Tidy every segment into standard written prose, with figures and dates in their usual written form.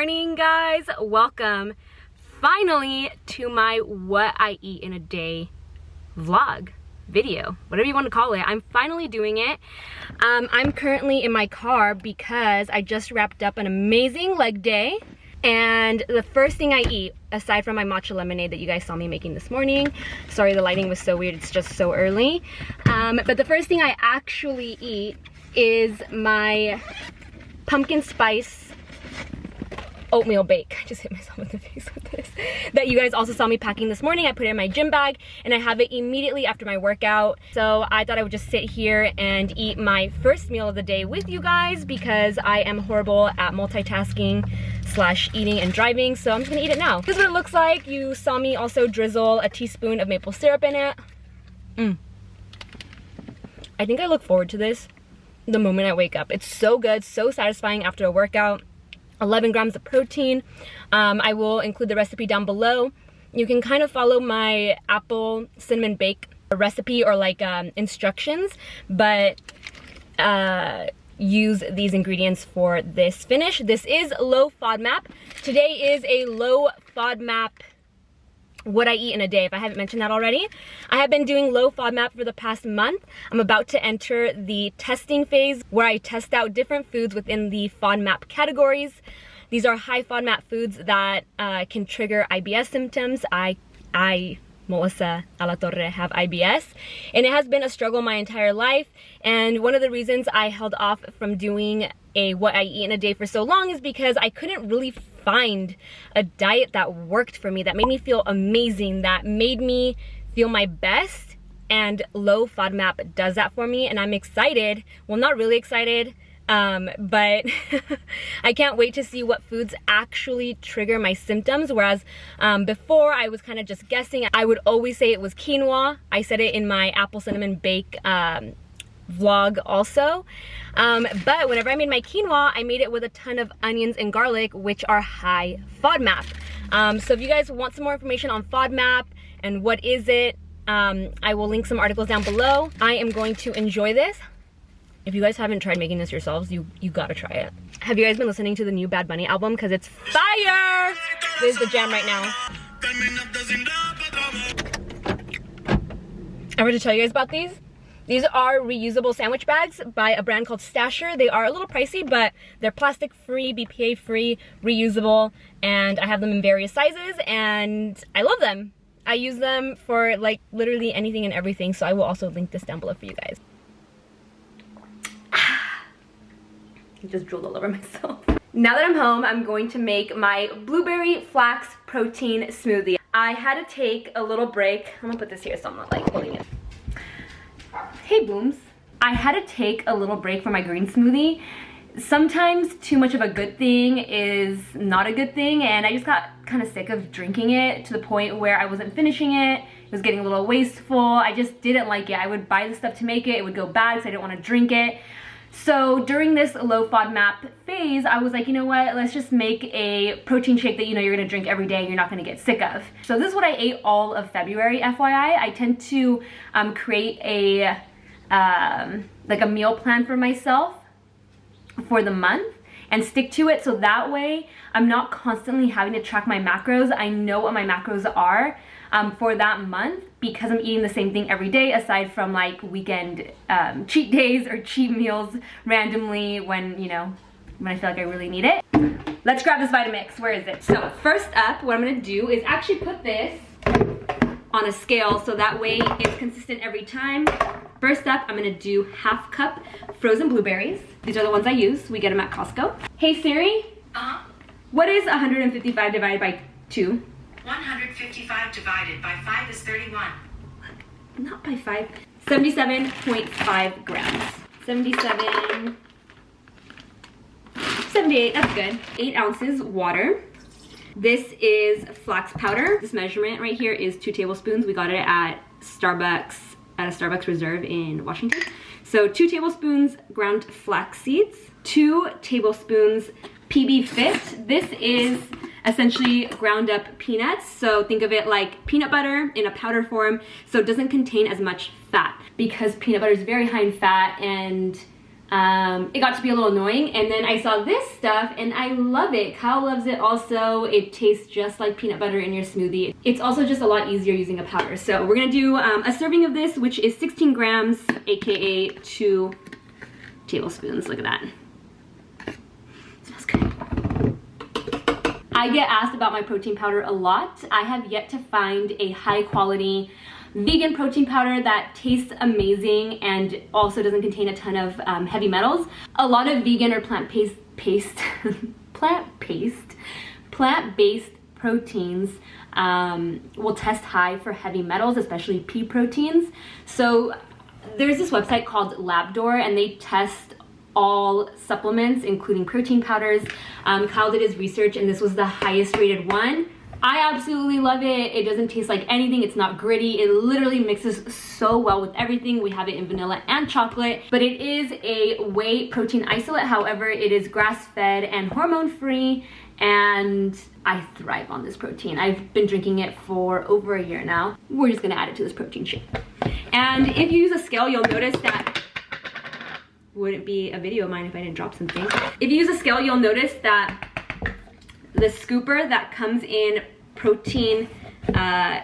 morning, guys. Welcome finally to my what I eat in a day vlog video, whatever you want to call it. I'm finally doing it. I'm currently in my car because I just wrapped up an amazing leg day, and the first thing I eat, aside from my matcha lemonade that you guys saw me making this morning, sorry the lighting was so weird, it's just so early, but the first thing I actually eat is my pumpkin spice oatmeal bake. I just hit myself in the face with this. That you guys also saw me packing this morning. I put it in my gym bag and I have it immediately after my workout. So I thought I would just sit here and eat my first meal of the day with you guys because I am horrible at multitasking / eating and driving. So I'm just gonna eat it now. This is what it looks like. You saw me also drizzle a teaspoon of maple syrup in it. I think I look forward to this the moment I wake up. It's so good, so satisfying after a workout. 11 grams of protein. I will include the recipe down below. You can kind of follow my apple cinnamon bake recipe or like instructions, but use these ingredients for this finish. This is low FODMAP. Today is a low FODMAP what I eat in a day, if I haven't mentioned that already. I have been doing low FODMAP for the past month. I'm about to enter the testing phase where I test out different foods within the FODMAP categories. These are high FODMAP foods that can trigger IBS symptoms. I, Melissa Alatorre, have IBS, and it has been a struggle my entire life. And one of the reasons I held off from doing a what I eat in a day for so long is because I couldn't really find a diet that worked for me, that made me feel amazing, that made me feel my best, and low FODMAP does that for me, and I'm excited. Well, not really excited, but I can't wait to see what foods actually trigger my symptoms. Whereas before I was kind of just guessing. I would always say it was quinoa. I said it in my apple cinnamon bake vlog also, but whenever I made my quinoa, I made it with a ton of onions and garlic, which are high FODMAP. So if you guys want some more information on FODMAP and what is it, I will link some articles down below. I am going to enjoy this. If you guys haven't tried making this yourselves, you gotta try it. Have you guys been listening to the new Bad Bunny album? Because it's fire! This is the jam right now. I wanted to tell you guys about these. These are reusable sandwich bags by a brand called Stasher. They are a little pricey, but they're plastic free, BPA free, reusable, and I have them in various sizes, and I love them. I use them for like literally anything and everything, so I will also link this down below for you guys. I just drooled all over myself. Now that I'm home, I'm going to make my blueberry flax protein smoothie. I had to take a little break. I'm gonna put this here so I'm not like holding it. Hey booms. I had to take a little break from my green smoothie. Sometimes too much of a good thing is not a good thing, and I just got kind of sick of drinking it to the point where I wasn't finishing it. It was getting a little wasteful. I just didn't like it. I would buy the stuff to make it. It would go bad because I didn't want to drink it. So during this low FODMAP phase, I was like, you know what, let's just make a protein shake that you know you're gonna drink every day and you're not gonna get sick of. So this is what I ate all of February, FYI. I tend to create a like a meal plan for myself for the month and stick to it, so that way I'm not constantly having to track my macros. I know what my macros are for that month because I'm eating the same thing every day, aside from like weekend cheat days or cheat meals randomly when, you know, when I feel like I really need it. Let's grab this Vitamix. Where is it? So first up, what I'm gonna do is actually put this on a scale so that way it's consistent every time. First up, I'm gonna do ½ cup frozen blueberries. These are the ones I use. We get them at Costco. Hey Siri, what is 155 divided by 2? 155 divided by 5 is 31. Not by 5. 77.5 grams. 77, 78, that's good. 8 ounces water. This is flax powder. This measurement right here is 2 tablespoons. We got it at Starbucks, at a Starbucks Reserve in Washington. So 2 tablespoons ground flax seeds, 2 tablespoons PB Fit. This is essentially ground up peanuts. So think of it like peanut butter in a powder form, so it doesn't contain as much fat because peanut butter is very high in fat, and it got to be a little annoying. And then I saw this stuff and I love it. Kyle loves it also. It tastes just like peanut butter in your smoothie. It's also just a lot easier using a powder. So we're gonna do a serving of this, which is 16 grams, aka 2 tablespoons. Look at that. It smells good. I get asked about my protein powder a lot. I have yet to find a high quality vegan protein powder that tastes amazing and also doesn't contain a ton of heavy metals. A lot of vegan or plant-based proteins will test high for heavy metals, especially pea proteins. So there's this website called Labdoor, and they test all supplements, including protein powders. Kyle did his research and this was the highest rated one. I absolutely love it. It doesn't taste like anything. It's not gritty. It literally mixes so well with everything. We have it in vanilla and chocolate, but it is a whey protein isolate. However, it is grass-fed and hormone-free, and I thrive on this protein. I've been drinking it for over a year now. We're just gonna add it to this protein shake. And if you use a scale, you'll notice that wouldn't be a video of mine if I didn't drop something. If you use a scale, you'll notice that the scooper that comes in protein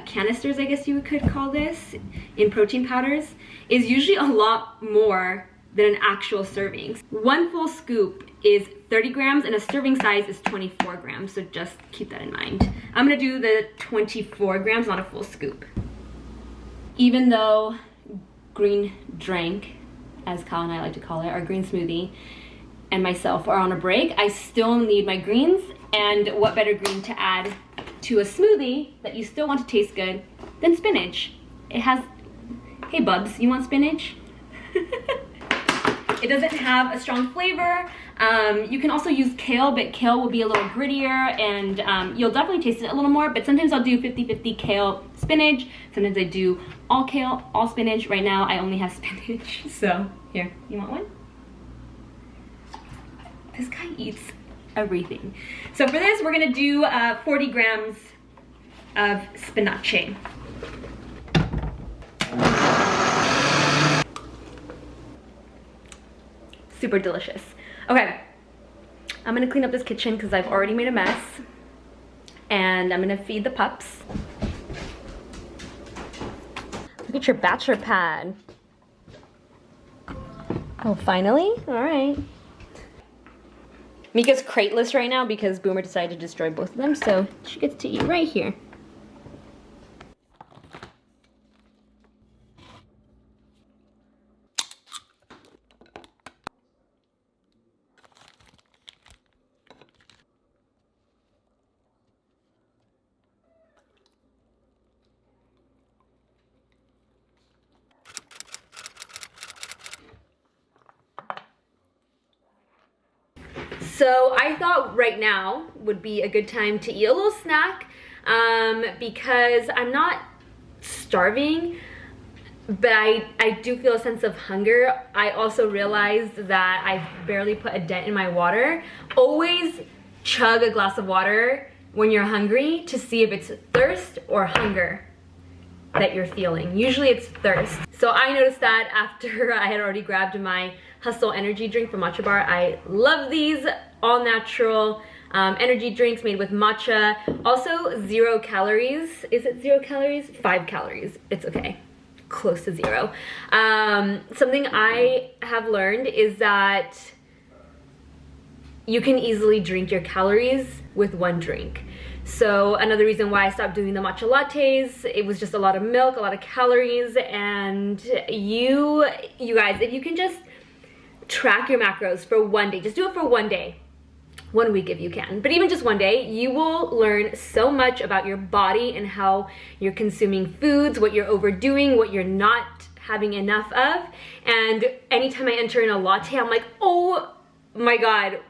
canisters, I guess you could call this, in protein powders, is usually a lot more than an actual serving. One full scoop is 30 grams and a serving size is 24 grams, so just keep that in mind. I'm gonna do the 24 grams, not a full scoop. Even though green drink, as Kyle and I like to call it, our green smoothie, and myself are on a break, I still need my greens, and what better green to add to a smoothie that you still want to taste good than spinach. It has, hey bubs, you want spinach? It doesn't have a strong flavor. You can also use kale, but kale will be a little grittier and you'll definitely taste it a little more, but sometimes I'll do 50-50 kale spinach. Sometimes I do all kale, all spinach. Right now I only have spinach. So here, you want one? This guy eats everything. So for this, we're gonna do 40 grams of spinache. Super delicious. Okay, I'm gonna clean up this kitchen because I've already made a mess. And I'm gonna feed the pups. Look at your bachelor pad. Oh, finally? All right. Mika's crateless right now because Boomer decided to destroy both of them, so she gets to eat right here. So I thought right now would be a good time to eat a little snack because I'm not starving, but I do feel a sense of hunger. I also realized that I've barely put a dent in my water. Always chug a glass of water when you're hungry to see if it's thirst or hunger that you're feeling. Usually it's thirst. So I noticed that after I had already grabbed my Hustle energy drink from Matcha Bar. I love these all natural energy drinks made with matcha. Also 0 calories. Is it 0 calories? 5 calories. It's okay. Close to 0. Something I have learned is that you can easily drink your calories with one drink. So another reason why I stopped doing the matcha lattes, it was just a lot of milk, a lot of calories, and you guys, if you can just track your macros for one day, just do it for one day, 1 week if you can, but even just one day, you will learn so much about your body and how you're consuming foods, what you're overdoing, what you're not having enough of. And anytime I enter in a latte, I'm like, oh my God,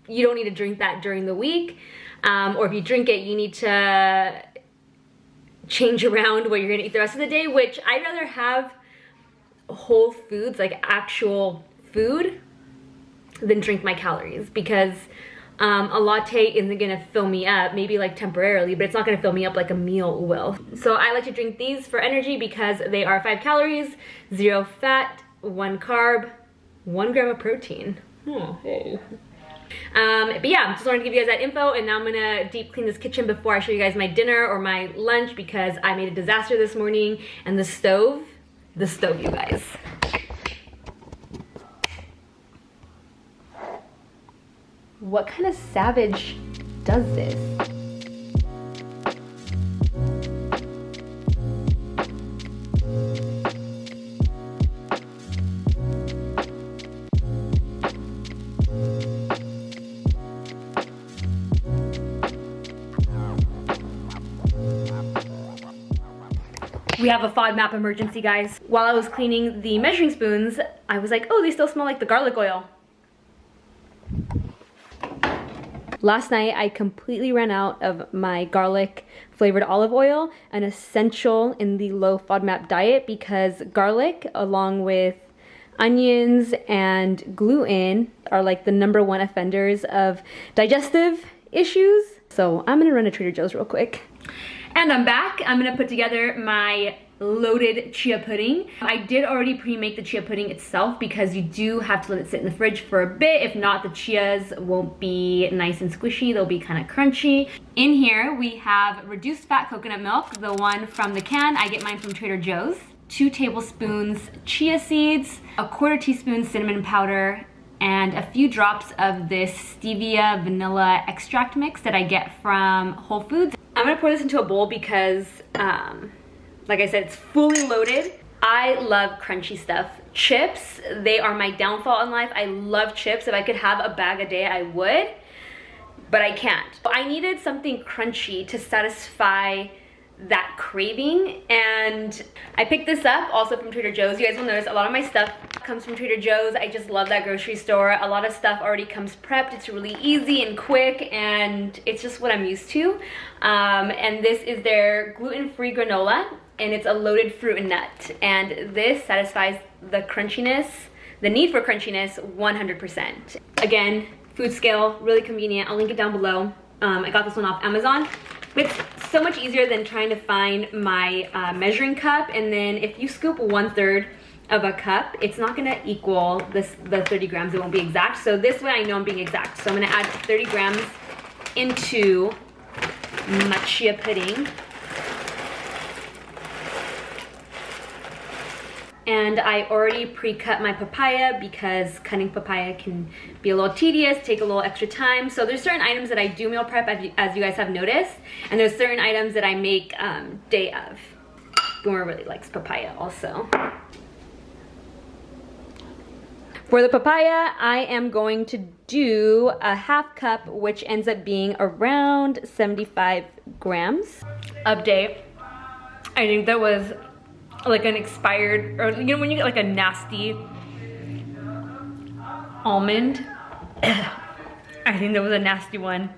you don't need to drink that during the week. Or if you drink it, you need to change around what you're gonna eat the rest of the day, which I'd rather have whole foods, like actual food, than drink my calories, because a latte isn't gonna fill me up, maybe like temporarily, but it's not gonna fill me up like a meal will. So I like to drink these for energy because they are 5 calories, 0 fat, 1 carb, 1 gram of protein. Oh, hey. But yeah, just wanted to give you guys that info, and now I'm gonna deep clean this kitchen before I show you guys my dinner or my lunch, because I made a disaster this morning, and the stove, you guys. What kind of savage does this? We have a FODMAP emergency, guys. While I was cleaning the measuring spoons, I was like, oh, they still smell like the garlic oil. Last night, I completely ran out of my garlic flavored olive oil, an essential in the low FODMAP diet, because garlic, along with onions and gluten, are like the #1 offenders of digestive issues. So I'm gonna run to Trader Joe's real quick. And I'm back. I'm gonna put together my loaded chia pudding. I did already pre-make the chia pudding itself, because you do have to let it sit in the fridge for a bit. If not, the chias won't be nice and squishy. They'll be kind of crunchy. In here, we have reduced fat coconut milk, the one from the can. I get mine from Trader Joe's. 2 tablespoons chia seeds, a 1/4 teaspoon cinnamon powder, and a few drops of this stevia vanilla extract mix that I get from Whole Foods. I'm gonna pour this into a bowl because, like I said, it's fully loaded. I love crunchy stuff. Chips, they are my downfall in life. I love chips. If I could have a bag a day, I would, but I can't. I needed something crunchy to satisfy that craving, and I picked this up also from Trader Joe's. You guys will notice a lot of my stuff comes from Trader Joe's. I just love that grocery store. A lot of stuff already comes prepped. It's really easy and quick, and it's just what I'm used to. And this is their gluten-free granola, and it's a loaded fruit and nut, and this satisfies the crunchiness, the need for crunchiness, 100%. Again, food scale, really convenient. I'll link it down below. I got this one off Amazon. It's so much easier than trying to find my measuring cup, and then if you scoop 1/3 of a cup, it's not gonna equal the 30 grams. It won't be exact. So this way I know I'm being exact. So I'm gonna add 30 grams into my chia pudding. And I already pre-cut my papaya, because cutting papaya can be a little tedious, take a little extra time. So there's certain items that I do meal prep, as you guys have noticed, and there's certain items that I make day of. Boomer really likes papaya also. For the papaya, I am going to do a 1/2 cup, which ends up being around 75 grams. Update, I think that was like an expired, or you know when you get like a nasty almond, I think there was a nasty one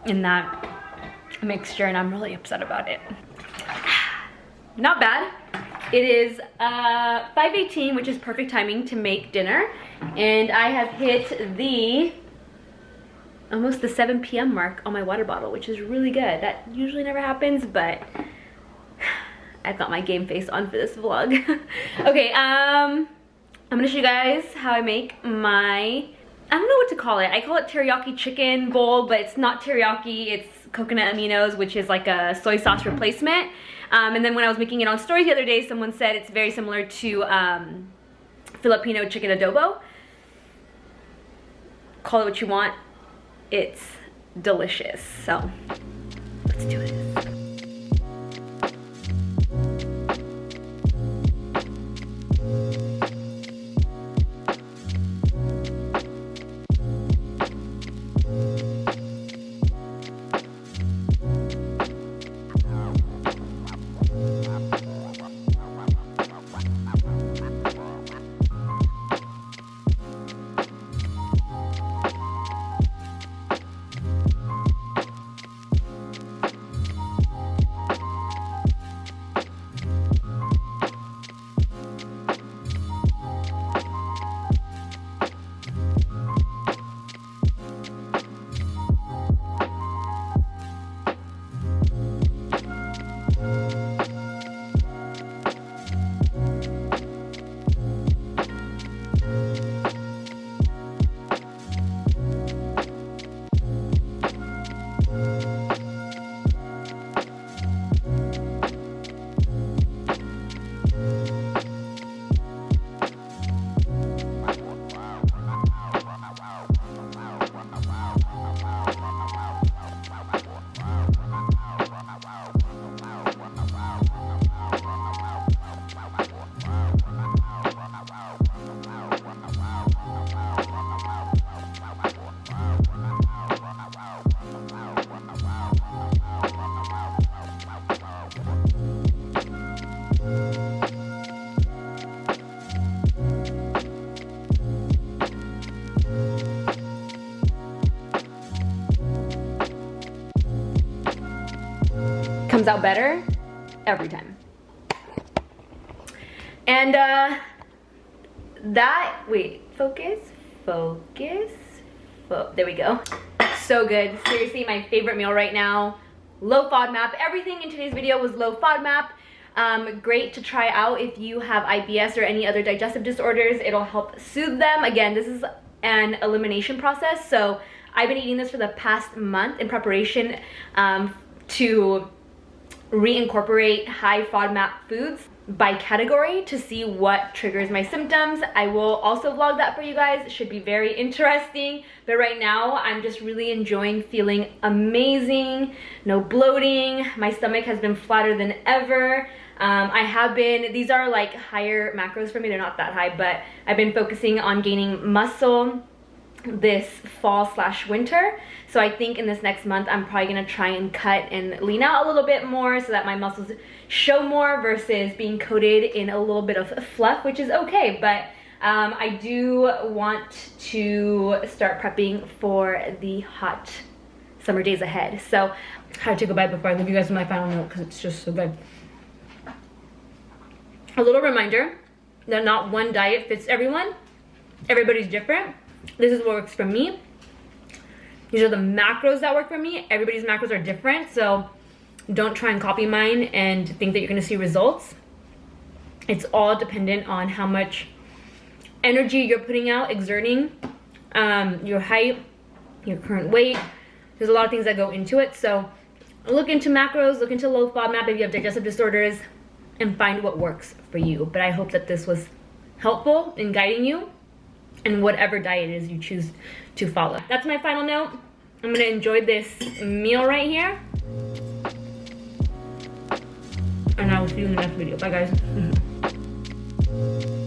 in that mixture, and I'm really upset about it. Not bad. It is 5:18, which is perfect timing to make dinner, and I have hit almost the 7 p.m. mark on my water bottle, which is really good. That usually never happens, but I've got my game face on for this vlog. Okay, I'm gonna show you guys how I make my, I don't know what to call it. I call it teriyaki chicken bowl, but it's not teriyaki, it's coconut aminos, which is like a soy sauce replacement. And then when I was making it on stories the other day, someone said it's very similar to Filipino chicken adobo. Call it what you want. It's delicious. So let's do it. comes out better every time. And there we go. So good. Seriously, my favorite meal right now. Low FODMAP. Everything in today's video was low FODMAP. Great to try out if you have IBS or any other digestive disorders. It'll help soothe them. Again, this is an elimination process, so I've been eating this for the past month in preparation to reincorporate high FODMAP foods by category to see what triggers my symptoms. I will also vlog that for you guys. It should be very interesting. But right now, I'm just really enjoying feeling amazing. No bloating. My stomach has been flatter than ever. These are like higher macros for me. They're not that high, but I've been focusing on gaining muscle this fall/winter. So I think in this next month, I'm probably gonna try and cut and lean out a little bit more so that my muscles show more versus being coated in a little bit of fluff, which is okay. But I do want to start prepping for the hot summer days ahead. So I have to take a bite before I leave you guys with my final note because it's just so good. A little reminder that not one diet fits everyone. Everybody's different. This is what works for me. These are the macros that work for me. Everybody's macros are different, so don't try and copy mine and think that you're gonna see results. It's all dependent on how much energy you're putting out, exerting, your height, your current weight. There's a lot of things that go into it, so look into macros, look into low FODMAP if you have digestive disorders, and find what works for you. But I hope that this was helpful in guiding you in whatever diet it is you choose to follow. That's my final note. I'm gonna enjoy this meal right here. And I will see you in the next video. Bye guys.